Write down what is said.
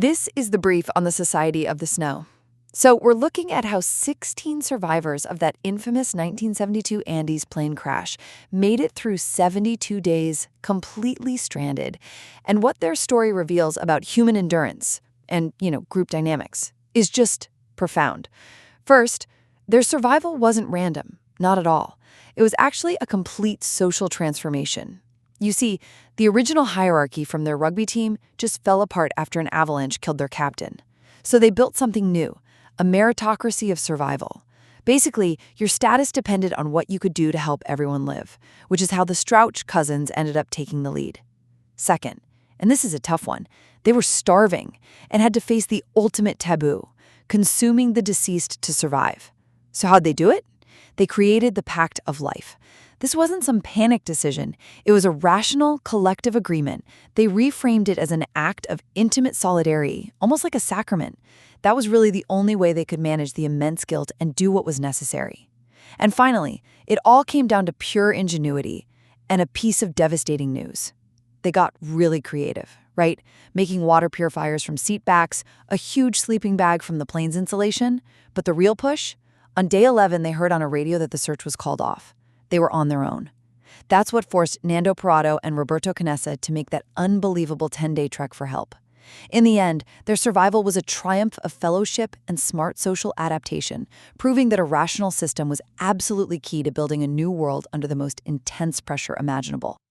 This is the brief on the Society of the Snow. So we're looking at how 16 survivors of that infamous 1972 Andes plane crash made it through 72 days completely stranded, and what their story reveals about human endurance and, group dynamics is just profound. First, their survival wasn't random, not at all. It was actually a complete social transformation. You see, the original hierarchy from their rugby team just fell apart after an avalanche killed their captain. So they built something new, a meritocracy of survival. Basically, your status depended on what you could do to help everyone live, which is how the Strouch cousins ended up taking the lead. Second, and this is a tough one, they were starving and had to face the ultimate taboo, consuming the deceased to survive. So how'd they do it? They created the pact of life. This wasn't some panic decision. It was a rational, collective agreement. They reframed it as an act of intimate solidarity, almost like a sacrament. That was really the only way they could manage the immense guilt and do what was necessary. And finally, it all came down to pure ingenuity and a piece of devastating news. They got really creative, right? Making water purifiers from seat backs, a huge sleeping bag from the plane's insulation. But the real push? On day 11, they heard on a radio that the search was called off. They were on their own. That's what forced Nando Parado and Roberto Canessa to make that unbelievable 10-day trek for help. In the end, their survival was a triumph of fellowship and smart social adaptation, proving that a rational system was absolutely key to building a new world under the most intense pressure imaginable.